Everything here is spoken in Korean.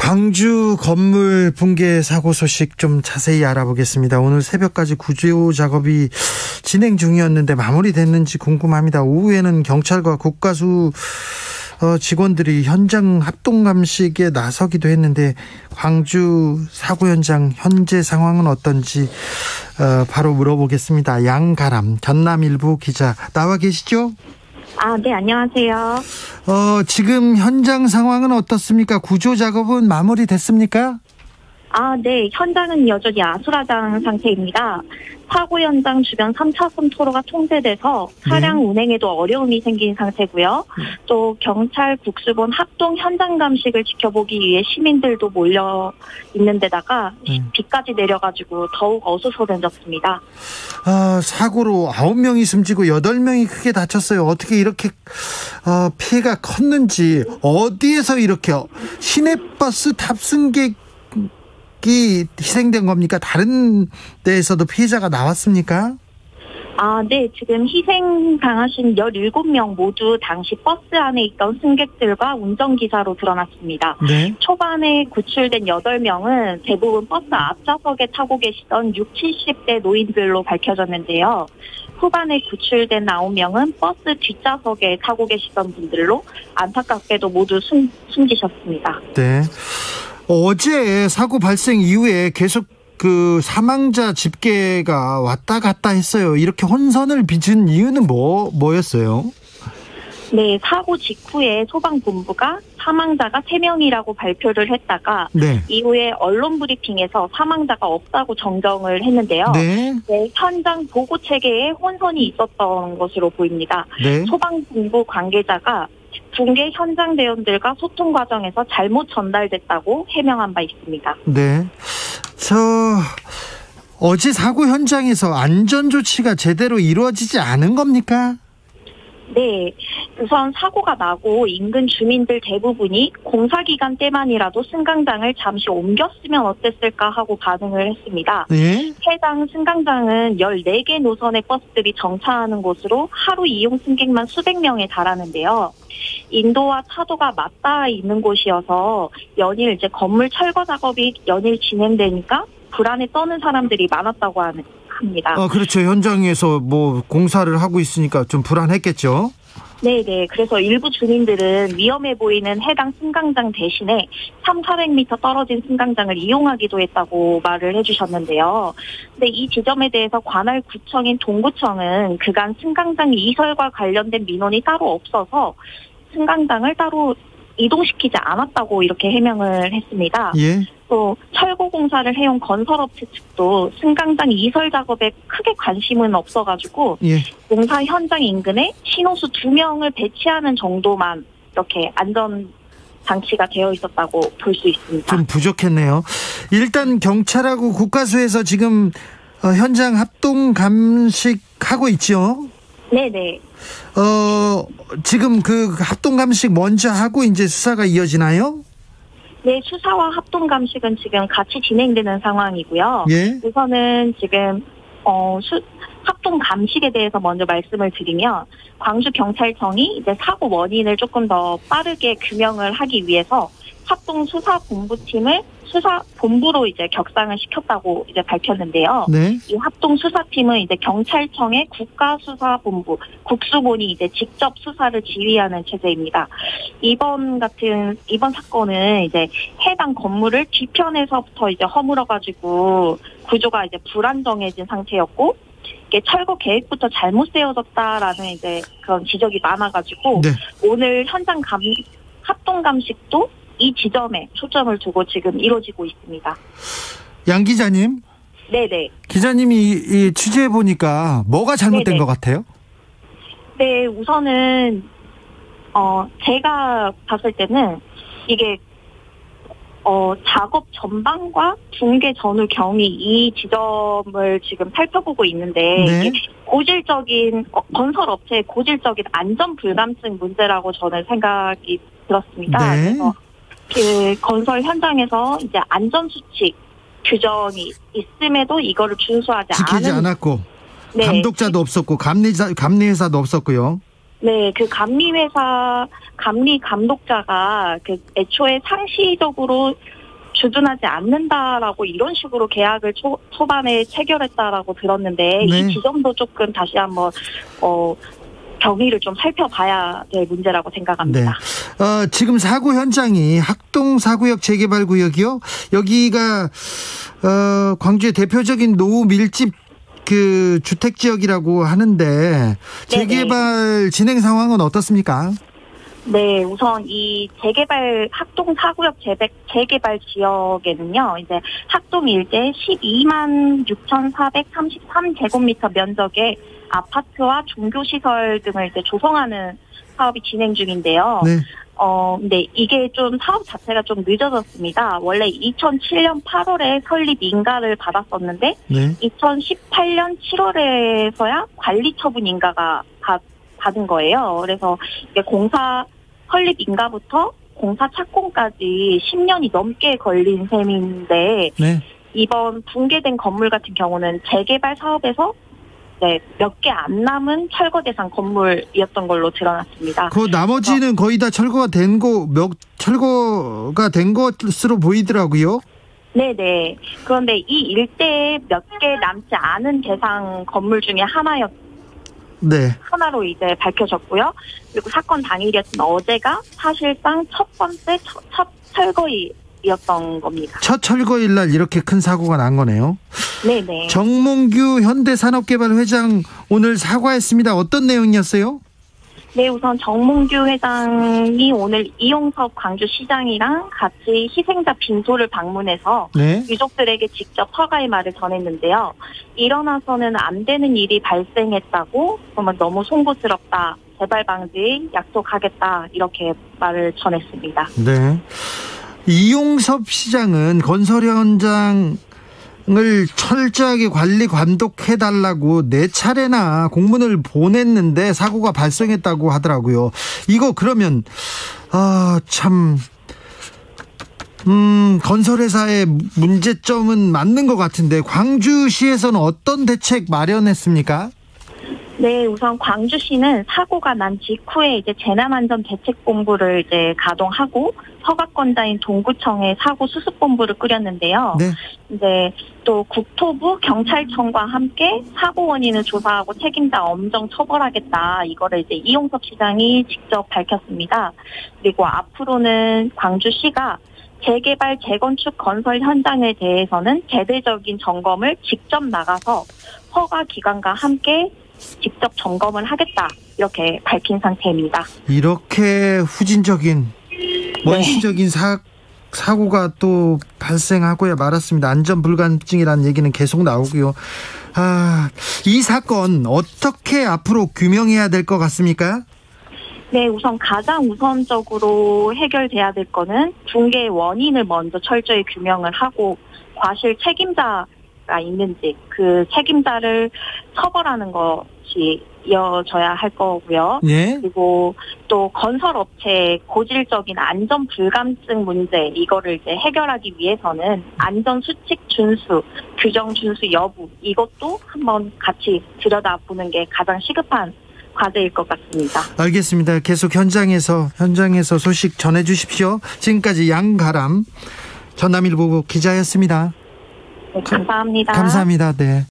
광주 건물 붕괴 사고 소식 좀 자세히 알아보겠습니다. 오늘 새벽까지 구조 작업이 진행 중이었는데 마무리됐는지 궁금합니다. 오후에는 경찰과 국가수 직원들이 현장 합동 감식에 나서기도 했는데 광주 사고 현장 현재 상황은 어떤지 바로 물어보겠습니다. 양가람 전남일보 기자 나와 계시죠? 네, 안녕하세요. 지금 현장 상황은 어떻습니까? 구조 작업은 마무리됐습니까? 네, 현장은 여전히 아수라장 상태입니다. 사고 현장 주변 3차선 도로가 통제돼서 차량 운행에도 어려움이 생긴 상태고요. 또 경찰 국수본 합동 현장 감식을 지켜보기 위해 시민들도 몰려 있는 데다가 비까지 내려가지고 더욱 어수선해졌습니다. 사고로 9명이 숨지고 8명이 크게 다쳤어요. 어떻게 이렇게 피해가 컸는지, 어디에서 이렇게 시내버스 탑승객 희생된 겁니까? 다른 데에서도 피해자가 나왔습니까? 네, 지금 희생 당하신 17명 모두 당시 버스 안에 있던 승객들과 운전기사로 드러났습니다. 네. 초반에 구출된 8명은 대부분 버스 앞좌석에 타고 계시던 60, 70대 노인들로 밝혀졌는데요. 후반에 구출된 9명은 버스 뒷좌석에 타고 계시던 분들로 안타깝게도 모두 숨지셨습니다. 네. 어제 사고 발생 이후에 계속 사망자 집계가 왔다 갔다 했어요. 이렇게 혼선을 빚은 이유는 뭐였어요? 네, 사고 직후에 소방본부가 사망자가 3명이라고 발표를 했다가 이후에 언론 브리핑에서 사망자가 없다고 정정을 했는데요. 네, 현장 보고 체계에 혼선이 있었던 것으로 보입니다. 소방본부 관계자가 붕괴 현장 대원들과 소통 과정에서 잘못 전달됐다고 해명한 바 있습니다. 네. 어제 사고 현장에서 안전 조치가 제대로 이루어지지 않은 겁니까? 네. 우선 사고가 나고 인근 주민들 대부분이 공사기간 때만이라도 승강장을 잠시 옮겼으면 어땠을까 하고 반응을 했습니다. 해당 승강장은 14개 노선의 버스들이 정차하는 곳으로 하루 이용 승객만 수백 명에 달하는데요. 인도와 차도가 맞닿아 있는 곳이어서 연일 건물 철거 작업이 연일 진행되니까 불안에 떠는 사람들이 많았다고 합니다. 그렇죠. 현장에서 공사를 하고 있으니까 좀 불안했겠죠. 네네. 그래서 일부 주민들은 위험해 보이는 해당 승강장 대신에 300~400m 떨어진 승강장을 이용하기도 했다고 말을 해주셨는데요. 근데 이 지점에 대해서 관할 구청인 동구청은 그간 승강장 이설과 관련된 민원이 따로 없어서 승강장을 따로 이동시키지 않았다고 이렇게 해명을 했습니다. 또 철거 공사를 해온 건설업체 측도 승강장 이설 작업에 크게 관심은 없어가지고 공사 현장 인근에 신호수 2명을 배치하는 정도만 이렇게 안전 장치가 되어 있었다고 볼 수 있습니다. 좀 부족했네요. 일단 경찰하고 국가수에서 지금 현장 합동 감식하고 있죠? 네네. 지금 합동 감식 먼저 하고 이제 수사가 이어지나요? 네, 수사와 합동 감식은 지금 같이 진행되는 상황이고요. 우선은 지금 합동 감식에 대해서 먼저 말씀을 드리면 광주 경찰청이 이제 사고 원인을 조금 더 빠르게 규명을 하기 위해서 합동 수사본부팀을 수사본부로 이제 격상을 시켰다고 이제 밝혔는데요. 이 합동 수사팀은 이제 경찰청의 국가수사본부, 국수본이 이제 직접 수사를 지휘하는 체제입니다. 이번 사건은 이제 해당 건물을 뒤편에서부터 이제 허물어가지고 구조가 이제 불안정해진 상태였고, 이게 철거 계획부터 잘못 세워졌다라는 이제 그런 지적이 많아가지고 오늘 현장 합동 감식도 이 지점에 초점을 두고 지금 이루어지고 있습니다. 양 기자님. 네네. 기자님이 취재해 보니까 뭐가 잘못된 것 같아요? 네, 우선은 제가 봤을 때는 이게 작업 전방과 붕괴 전후 경위 이 지점을 지금 살펴보고 있는데 이게 고질적인 건설업체의 고질적인 안전 불감증 문제라고 저는 생각이 들었습니다. 그래서 그 건설 현장에서 이제 안전수칙 규정이 있음에도 이거를 준수하지 지키지 않았고 감독자도 없었고 감리회사도 없었고요. 네, 그 감리 감독자가 그 애초에 상시적으로 주둔하지 않는다라고 이런 식으로 계약을 초반에 체결했다라고 들었는데 네. 이 지점도 조금 다시 한번 경위를 좀 살펴봐야 될 문제라고 생각합니다. 네. 지금 사고 현장이 학동사구역 재개발구역이요. 여기가 광주의 대표적인 노후 밀집 그 주택 지역이라고 하는데 재개발 진행 상황은 어떻습니까? 네, 우선 이 학동 사구역 재개발 지역에는요, 이제 학동 일대 12만 6,433제곱미터 면적의 아파트와 종교시설 등을 이제 조성하는 사업이 진행 중인데요. 네. 근데 이게 좀 사업 자체가 좀 늦어졌습니다. 원래 2007년 8월에 설립 인가를 받았었는데, 네. 2018년 7월에서야 관리 처분 인가가 받은 거예요. 그래서 이게 공사 설립 인가부터 공사 착공까지 10년이 넘게 걸린 셈인데, 네. 이번 붕괴된 건물 같은 경우는 재개발 사업에서 네, 몇 개 안 남은 철거 대상 건물이었던 걸로 드러났습니다. 그 나머지는 거의 다 철거가 된 것으로 보이더라고요. 네네. 그런데 이 일대에 몇 개 남지 않은 대상 건물 중에 하나로 이제 밝혀졌고요. 그리고 사건 당일이었던 어제가 사실상 첫 번째 첫 철거일이었던 겁니다. 첫 철거일 날 이렇게 큰 사고가 난 거네요. 네네. 정몽규 현대산업개발 회장 오늘 사과했습니다. 어떤 내용이었어요? 네, 우선 정몽규 회장이 오늘 이용섭 광주시장이랑 같이 희생자 빈소를 방문해서 네. 유족들에게 직접 사과의 말을 전했는데요. 일어나서는 안 되는 일이 발생했다고 정말 너무 송구스럽다. 재발 방지 약속하겠다. 이렇게 말을 전했습니다. 네. 이용섭 시장은 건설 현장을 철저하게 관리 감독해달라고 4차례나 공문을 보냈는데 사고가 발생했다고 하더라고요. 이거 그러면 건설회사의 문제점은 맞는 것 같은데 광주시에서는 어떤 대책 마련했습니까? 네, 우선 광주시는 사고가 난 직후에 이제 재난안전대책본부를 이제 가동하고 서각권자인 동구청에 사고 수습본부를 꾸렸는데요. 네. 이제 또 국토부, 경찰청과 함께 사고 원인을 조사하고 책임자 엄정 처벌하겠다. 이거를 이제 이용섭 시장이 직접 밝혔습니다. 그리고 앞으로는 광주시가 재개발, 재건축, 건설 현장에 대해서는 제대적인 점검을 직접 나가서 허가 기관과 함께 직접 점검을 하겠다. 이렇게 밝힌 상태입니다. 이렇게 후진적인 원시적인 사고가 또 발생하고야 말았습니다. 안전불감증이라는 얘기는 계속 나오고요. 이 사건 어떻게 앞으로 규명해야 될 것 같습니까? 네, 우선 가장 우선적으로 해결돼야 될 거는 붕괴의 원인을 먼저 철저히 규명을 하고 과실 책임자가 있는지 그 책임자를 처벌하는 것이 이어져야 할 거고요. 예? 그리고 또 건설업체의 고질적인 안전 불감증 문제 이거를 이제 해결하기 위해서는 안전 수칙 준수, 규정 준수 여부 이것도 한번 같이 들여다보는 게 가장 시급한 과제일 것 같습니다. 알겠습니다. 계속 현장에서 소식 전해주십시오. 지금까지 양가람 전남일보 기자였습니다. 네, 감사합니다. 감사합니다. 네.